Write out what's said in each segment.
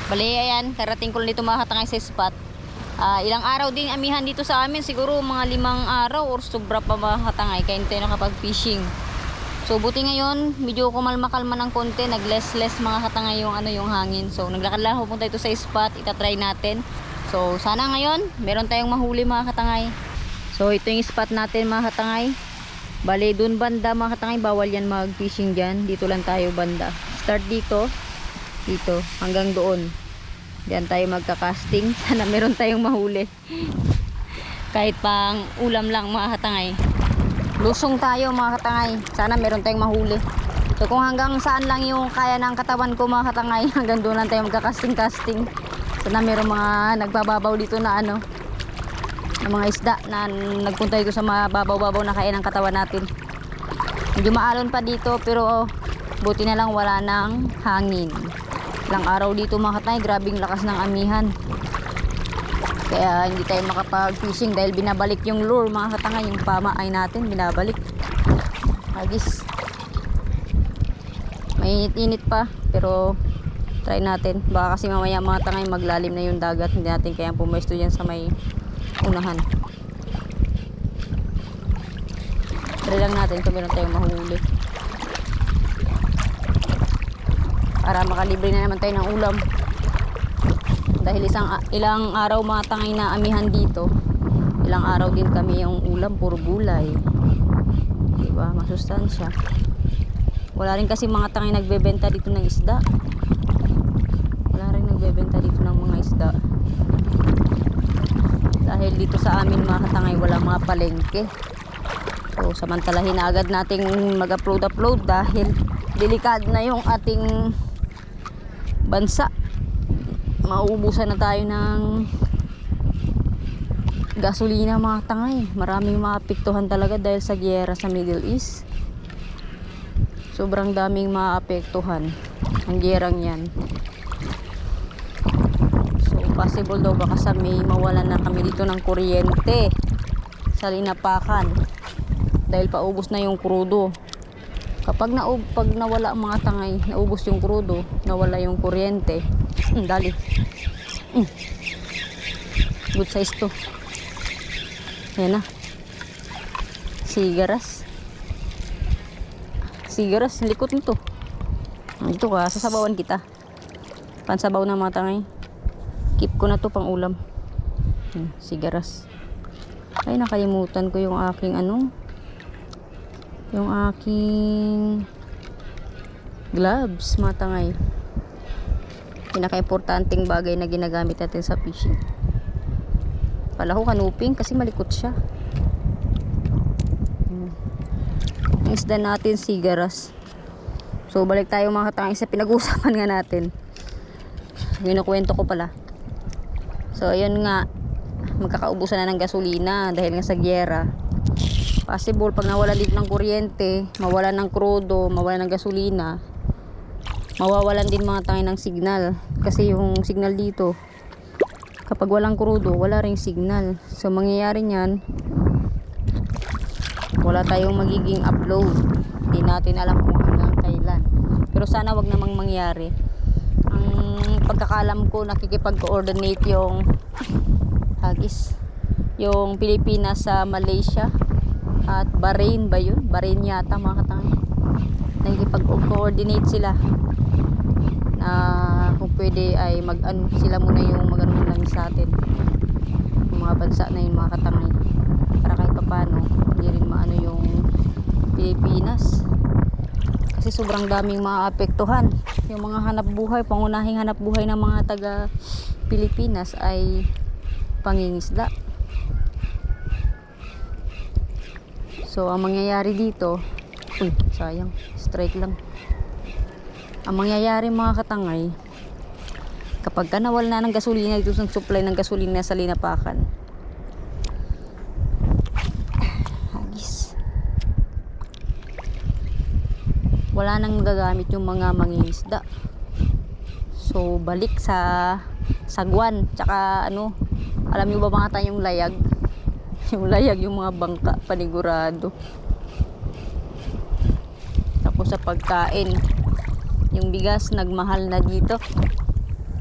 Bali, ayan, karating ko lang dito mga katangay sa spot. Ilang araw din amihan dito sa amin, siguro mga 5 araw or sobra pa mga katangay, kaya hindi tayo nakapag-fishing. So buti ngayon, medyo kumalma-kalma ng konti, nag-less mga katangay yung yung hangin. So naglakad lang pupunta ito sa spot, itatry natin. So sana ngayon, meron tayong mahuli mga katangay. So ito yung spot natin mga katangay. Bali, dun banda mga katangay, bawal yan mag-fishing dyan. Dito lang tayo banda. Start dito, hanggang doon. Diyan tayo magka-casting. Sana meron tayong mahuli. Kahit pang ulam lang mga katangay. Lusong tayo mga katangay. Sana meron tayong mahuli. So kung hanggang saan lang yung kaya ng katawan ko mga katangay, hanggang doon lang tayo magka-casting. Sana meron mga nagbababaw dito na ng mga isda na nagpunta dito sa mababaw-babaw na kaya ng katawan natin. Medyo maalon pa dito pero buti na lang wala ng hangin. Ilang araw dito mga katangay, grabing lakas ng amihan. Kaya hindi tayo makapag-fishing dahil binabalik yung lure mga katangay, yung pamaay natin binabalik. Agis. Mainit-init pa pero try natin. Baka kasi mamaya mga tangay maglalim na yung dagat, hindi natin kayang pumwesto dyan sa may unahan. Try lang natin kung meron tayong mahuli para makalibre na naman tayo ng ulam. Dahil ilang araw mga tangay na amihan dito, ilang araw din kami yung ulam puro gulay, diba, masustansya. Wala rin kasi mga tangay nagbebenta dito ng isda, wala rin nagbebenta dito ng mga isda dahil dito sa amin mga tangay wala mga palengke. So samantalahin na agad nating mag-upload dahil delikado na yung ating bansa. Mauubusan na tayo ng gasolina mga tangay. Maraming maapektuhan talaga dahil sa giyera sa Middle East. Sobrang daming maapektuhan ang giyerang yan. So possible daw baka sa May mawalan na kami dito ng kuryente sa Linapakan dahil paubos na yung krudo. Kapag pag nawala ang mga tangay, naubos yung krudo, nawala yung kuryente, dali. Good size to. Yan na. Sigaras. Likot nito. Ito ka, sasabawan kita. Pansabaw na mga tangay. Keep ko na to pang ulam. Sigaras. Ay, nakalimutan ko yung aking yung aking gloves mga tangay. Pinaka-importanting bagay na ginagamit natin sa fishing. Pala ko kanuping kasi malikot siya. Ang isda natin sigaras. So balik tayo mga katangay sa pinag-uusapan nga natin. Kinukwento ko pala. So ayun nga, magkakaubusan na ng gasolina dahil nga sa giyera. Possible pag nawala dito ng kuryente, mawala ng krudo, mawala ng gasolina, mawawalan din mga tangay ng signal. Kasi yung signal dito, kapag walang krudo, wala ring signal. So mangyayari niyan, wala tayong magiging upload. Hindi natin alam kung hanggang kailan. Pero sana wag namang mangyari. Ang pagkakalam ko, nakikipag-coordinate yung yung Pilipinas sa Malaysia at Bahrain ba yun? Bahrain yata mga katangay. Nakikipag-coordinate sila na kung pwede ay sila muna yung mag-ano lang sa atin, yung mga bansa na yun mga katangay, para kahit papano hindi rin maano yung Pilipinas kasi sobrang daming maapektuhan. Yung mga hanap buhay, pangunahing hanap buhay ng mga taga Pilipinas ay pangingisda. So ang mangyayari dito, sayang, strike lang. Ang mangyayari mga katangay, kapag ka nawala na ng gasolina dito sa supply ng gasolina sa Linapakan, wala nang magagamit yung mga mangingisda. So balik sa sagwan, tsaka alam nyo ba mga tayong layag? Yung layag, yung mga bangka, panigurado. Tapos sa pagkain, yung bigas nagmahal na dito.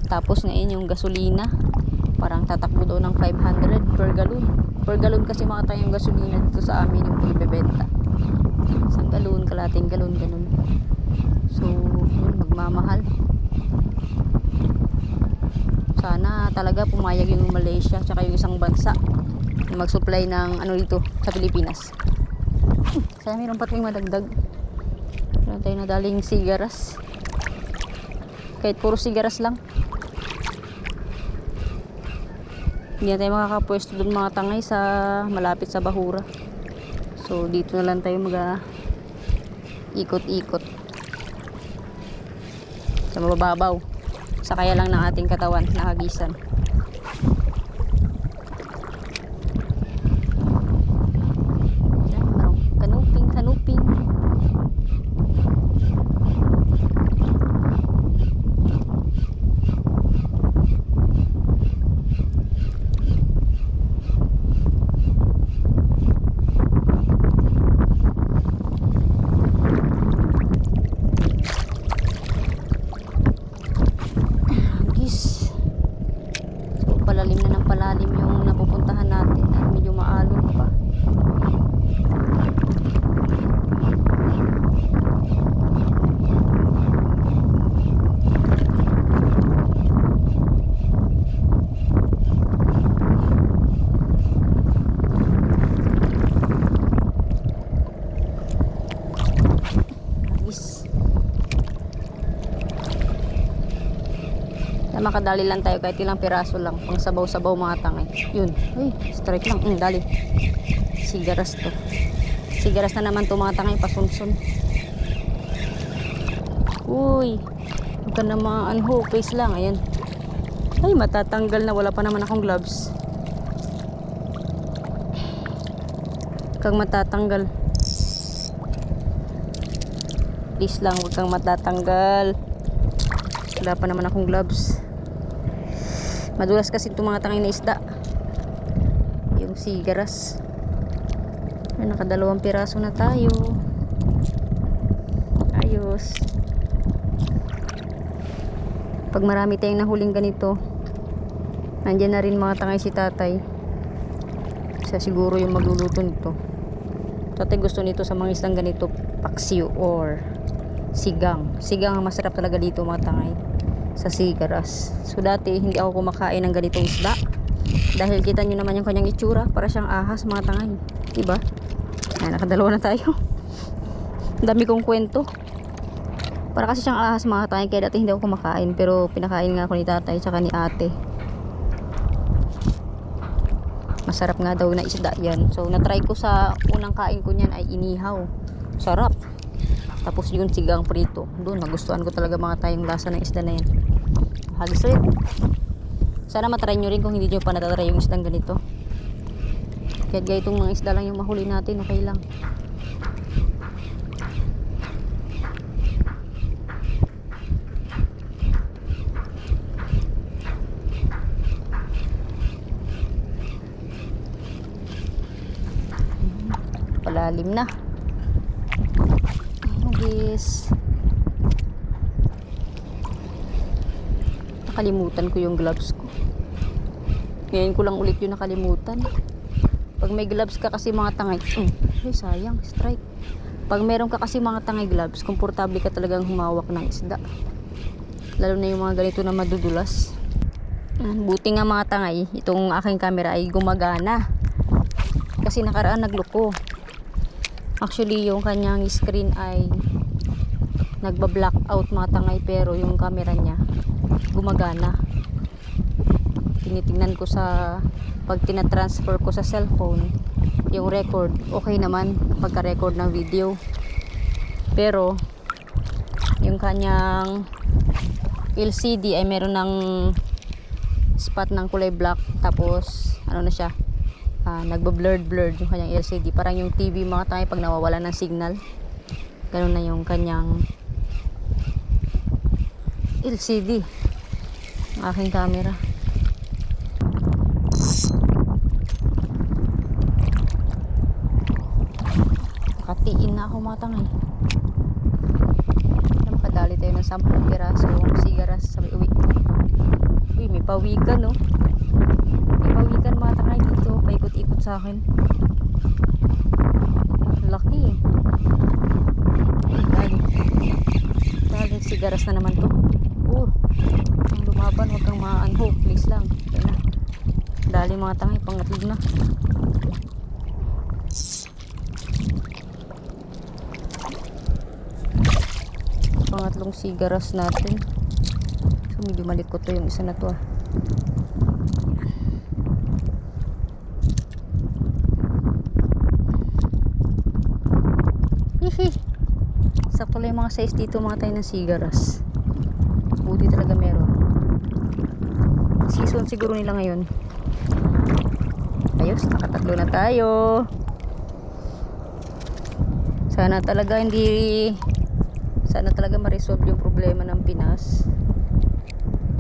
Tapos ngayon yung gasolina, parang tatakbo daw ng 500 per galon. Per galon kasi mga tayong gasolina dito sa amin yung ibebenta. Isang galon, kalating galon, ganun. So, yun, magmamahal. Sana talaga pumayag yung Malaysia tsaka yung isang bansa na mag-supply ng ano dito sa Pilipinas. Sana mayroon pa tayong madagdag. Meron tayo nadaling sigaras. Kahit puro sigaras lang. Hindi na tayo makakapwesto doon mga tangay sa malapit sa Bahura. So dito na lang tayo ikot-ikot sa mabababaw. Sakaya lang ng ating katawan, nakagisan. Kanuping. Palalim na ng palalim yung napupuntahan natin at medyo maalon pa. Makadali lang tayo kahit ilang piraso lang pang sabaw-sabaw mga tangay. Yun, ay strike lang. Dali, sigaras to. Sigaras na naman to mga tangay, pasunsun. Uy, huwag ka na ma-anho, face lang. Ayan, ay matatanggal na, wala pa naman akong gloves. Kang matatanggal, please lang, huwag kang matatanggal. Wala pa naman akong gloves. Madulas kasi itong mga tangay na isda. Yung sigaras. Ay, nakadalawang piraso na tayo. Ayos. Pag marami tayong nahuling ganito, nandyan na rin mga tangay si tatay. Siya siguro yung magluluto nito. Tatay gusto nito sa mga islang ganito, paksiw or sigang. Sigang ang masarap talaga dito mga tangay sa sigaras. So dati hindi ako kumakain ng ganitong isda dahil kita nyo naman yung kanyang itsura, para siyang ahas mga tangay, diba? Ay, nakadalawa na tayo. Ang dami kong kwento. Para kasi siyang ahas mga tangay, kaya dati hindi ako kumakain, pero pinakain nga ako ni tatay tsaka ni ate. Masarap nga daw na isda yan. So natry ko, sa unang kain ko niyan ay inihaw. Sarap. Tapos yung sigang prito. Doon, nagustuhan ko talaga mga tayong lasa ng isda na yan. Hagis rin. Sana matry nyo rin kung hindi nyo pa natatry yung isdang ganito. Kahit itong mga isda lang yung mahuli natin, okay lang. Palalim na. Hagis. Nakalimutan ko yung gloves ko. Ngayon ko lang ulit yung nakalimutan. Pag may gloves ka kasi mga tangay, ay sayang, strike. Pag meron ka kasi mga tangay gloves, komportable ka talagang humawak ng isda. Lalo na yung mga ganito na madudulas. Buti nga mga tangay, itong aking camera ay gumagana. Kasi nakaraan nagloko. Actually yung kanyang screen ay nagba-blackout mga tangay, pero yung camera niya gumagana. Tinitingnan ko sa pag tina-transfer ko sa cellphone yung record, okay naman pagka-record ng video, pero yung kanyang LCD ay meron ng spot ng kulay black, tapos ano na siya, nagba-blurred yung kanyang LCD, parang yung TV mga tangay pag nawawala ng signal, ganun na yung kanyang LCD ng aking camera. Nakatiin na ako mga tangay. Nakadali tayo ng 10 piraso sigaras sa uwi. pawikan, no? May pawikan mga tangay dito. Paikot-ikot sa akin. Laki. Dali, sigaras na naman to. Ang lumaban, huwag kang ma-unhook. Please lang. Kaya na. Dali mga tangay, pangatid na. Pangatlong sigaras natin. So medyo malikot to yung isa na to, ah. Hihi. Sakto lang yung mga size dito mga tayo ng sigaras. Buti talaga meron. Season siguro nila ngayon. Ayos, nakatatlo na tayo. Sana talaga ma-resolve yung problema ng Pinas.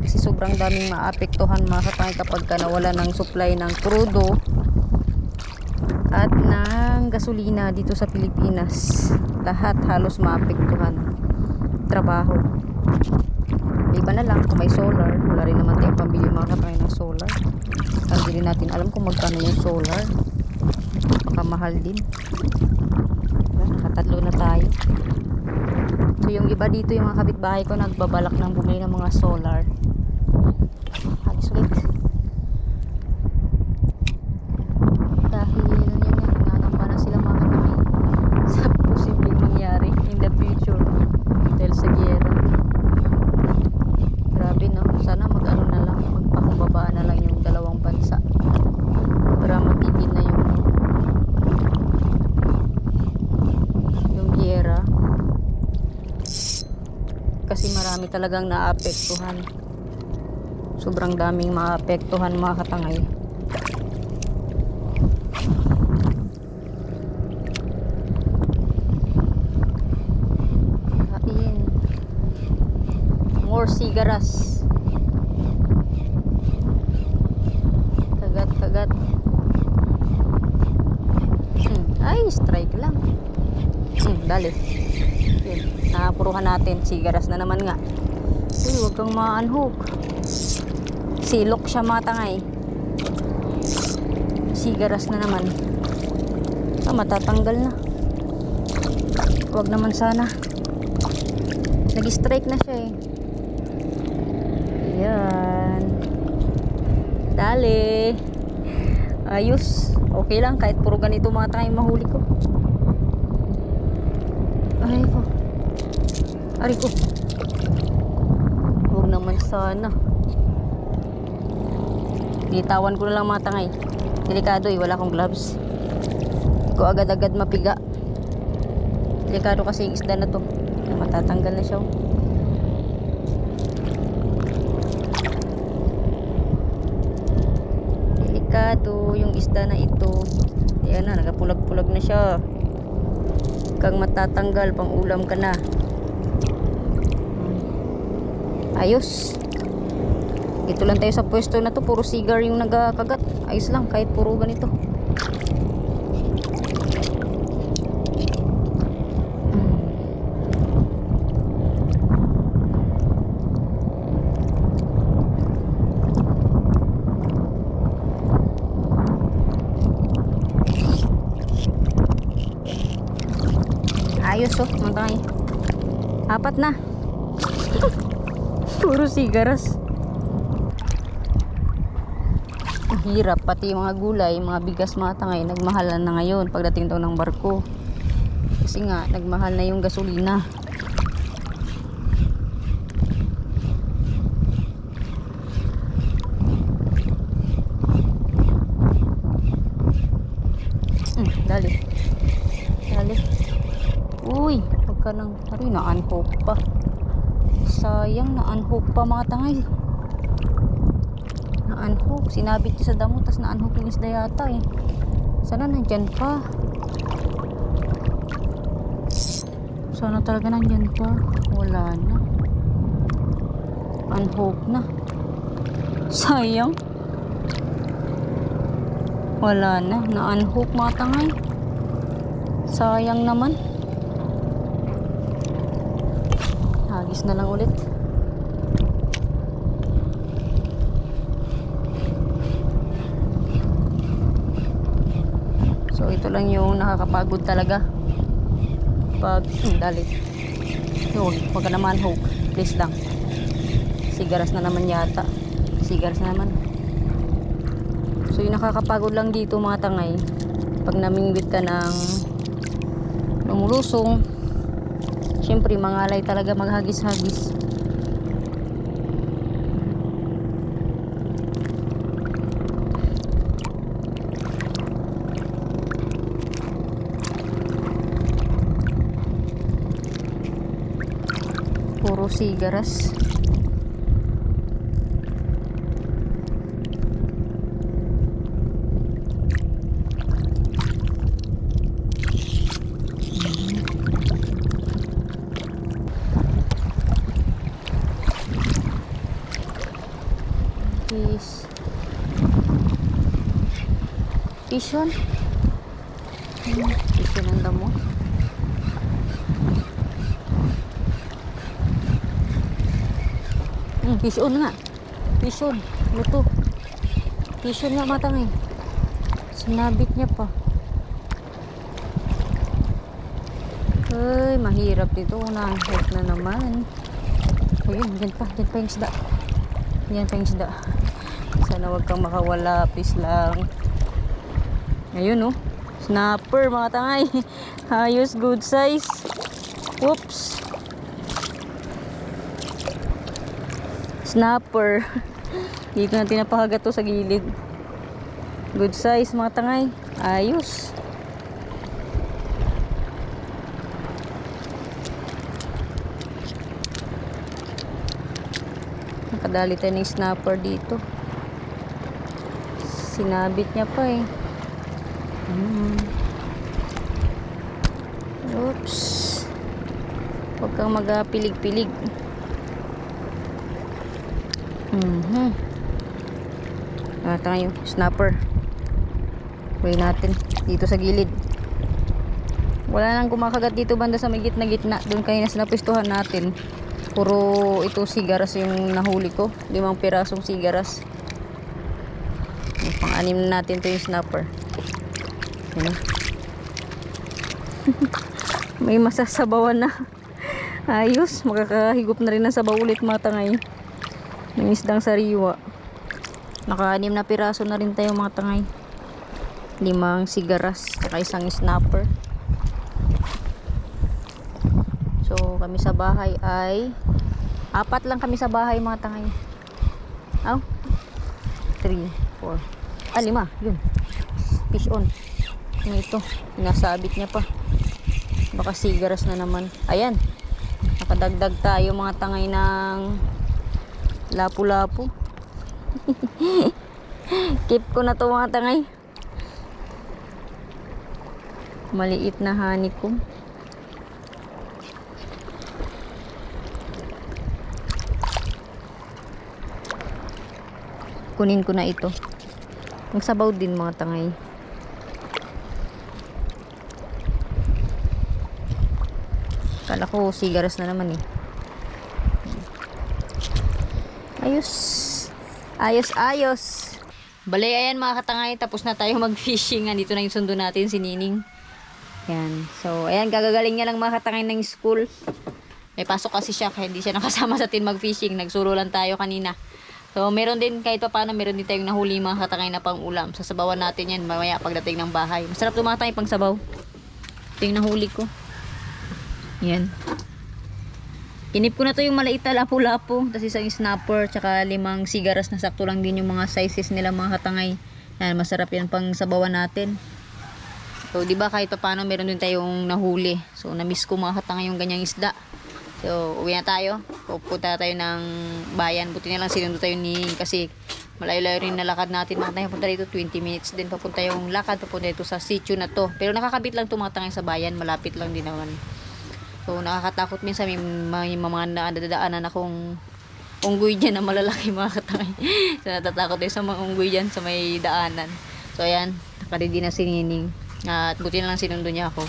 Kasi sobrang daming maapektuhan mga katangay kapag ka nawala ng supply ng krudo at ng gasolina dito sa Pilipinas. Lahat halos maapektuhan. Trabaho. Iba na lang kung may solar. Wala rin naman tayong pambili mga katangay ng solar. Hindi rin natin alam kung magkano yung solar. Baka mahal din. Nakatatlo na tayo. So yung iba dito, yung mga kapitbahay ko, nagbabalak ng bumili ng mga solar. Halos ulit. Dahil yun yan, nangangamba na sila mga kapitbahay sa posibleng mangyari in the future dahil sa giyera. Grabe, no? Sana mag-ano na lang, magpakumbaba na lang yung dalawang bansa para matigil na yung giyera. Kasi marami talagang naapektuhan. Sobrang daming maapektuhan mga katangay. Kain. More sigaras. Kagat. Ay, strike lang. Dali. Yun, napuruhan natin. Sigaras na naman nga. Uy, huwag kang ma-unhook. Silok siya mga tangay. Sigaras na naman. Matatanggal na. Huwag naman sana. Nag-strike na siya, eh. Ayan. Dali. Ayos. Okay lang kahit puro ganito mga tangay mahuli ko. Ay ko. Ari ko. Huwag naman sana. Bitawan ko na lang mga tangay. Delikado, eh. Wala akong gloves. Ko agad-agad mapiga. Delikado kasi yung isda na to. Matatanggal na siya. Delikado yung isda na ito. Ayan na, nagapulag-pulag na siya. Kang matatanggal, pang ulam ka na. Ayos. Dito lang tayo sa pwesto na to, puro sigar yung nagakagat. Ayos lang kahit puro ganito. Ayos, oh, matay. 4 na. Puro sigaras. Hirap, pati yung mga gulay, mga bigas, mga tangay, nagmahalan na ngayon pagdating daw ng barko. Kasi nga, nagmahal na yung gasolina. Dali. Uy, huwag ka nang, na-unhook pa. Sayang, na-unhook pa mga tangay. Na-unhook, sinabit niya sa damo, tas na-unhook yung isda yata, eh. Sana nandyan pa. Sana talaga nandyan pa. Wala na. Unhook na. Sayang. Wala na, na-unhook mga tangay. Sayang naman. Hagis na lang ulit. Ito lang yung nakakapagod talaga. Pag, dalit. Huwag ka naman, Hope. Please lang. Sigaras na naman yata. Sigaras na naman. So yung nakakapagod lang dito mga tangay, pag namingwit ka ng lumulusong, syempre mangalay talaga, maghagis-hagis. Puro sigaras. Fish on. Fish on ang damo. Fish on nga. Fish on. Luto. Fish on nga matang eh. Sinabit niya pa. Ay, mahirap dito. Unang-hit na naman. Ayun, dyan pa yung isda. Yan pa yung isda. Sana wag kang makawala. Please lang. Ayun oh. Snapper mga tangay. Ayos, good size. Whoops. Snapper. Dito natin napahagat to sa gilid. Good size mga tangay. Ayos. Nakadali tayo ng snapper dito. Sinabit niya pa eh. Oops. Huwag kang magapilig-pilig. Tayo, snapper. Huwag natin dito sa gilid. Wala nang kumakagat dito banda sa may gitna-gitna. Doon kayo na sinapistuhan natin. Puro ito sigaras yung nahuli ko. 5 pirasong sigaras. Pang-anim na natin to yung snapper. Yan. May masasabawan na. Ayos, makakahigop na rin ng sabaw ulit mga tangay. Ng isdang sariwa. Naka-6 na piraso na rin tayo mga tangay. 5 sigaras saka 1 snapper. So kami sa bahay ay 4 lang kami sa bahay mga tangay. 3, 4, 5. Yun, fish on. Ito, nasabit niya pa. Baka sigaras na naman. Ayan, nakadagdag tayo mga tangay ng lapu-lapu. Keep ko na to mga tangay. Maliit na honeycomb. Kunin ko na ito. Magsabaw din mga tangay. Kala ko sigaras na naman eh. Ayos. Ayos. Bale, ayan mga katangay. Tapos na tayo mag-fishing. Andito na yung sundo natin, si Nining. Ayan. So, ayan. Gagagaling niya lang mga katangay ng school. May pasok kasi siya. Kaya hindi siya nakasama sa atin mag-fishing. Nagsuro lang tayo kanina. So, meron din kahit pa paano. Meron din tayong nahuli mga katangay na pang ulam. Sasabawan natin yan mamaya pagdating ng bahay. Masarap ito mga katangay pang sabaw. Ito yung nahuli ko. Yan. Kinip ko na to yung maliit na lapu-lapu. Tapos 1 snapper. Tsaka 5 sigaras na sakto lang din yung mga sizes nila mga katangay. Yan. Masarap yan pang sabawan natin. So diba kahit pa paano meron din tayong nahuli. So na-miss ko mga katangay yung ganyang isda. So uwi na tayo. Pupunta tayo ng bayan. Buti na lang sinundo tayo ni kasi malayo-layo rin na lakad natin mga katangay. Papunta dito 20 minutes din. Papunta yung lakad. Papunta dito sa sitio na to. Pero nakakabit lang to mga katangay sa bayan. Malapit lang din naman. So nakakatakot minsan may mga dadaanan akong unggoy dyan na malalaki mga katangay. So natatakot din sa mga unggoy dyan sa may daanan. So ayan, nakaready na si Nining. At buti na lang sinundo niya ako.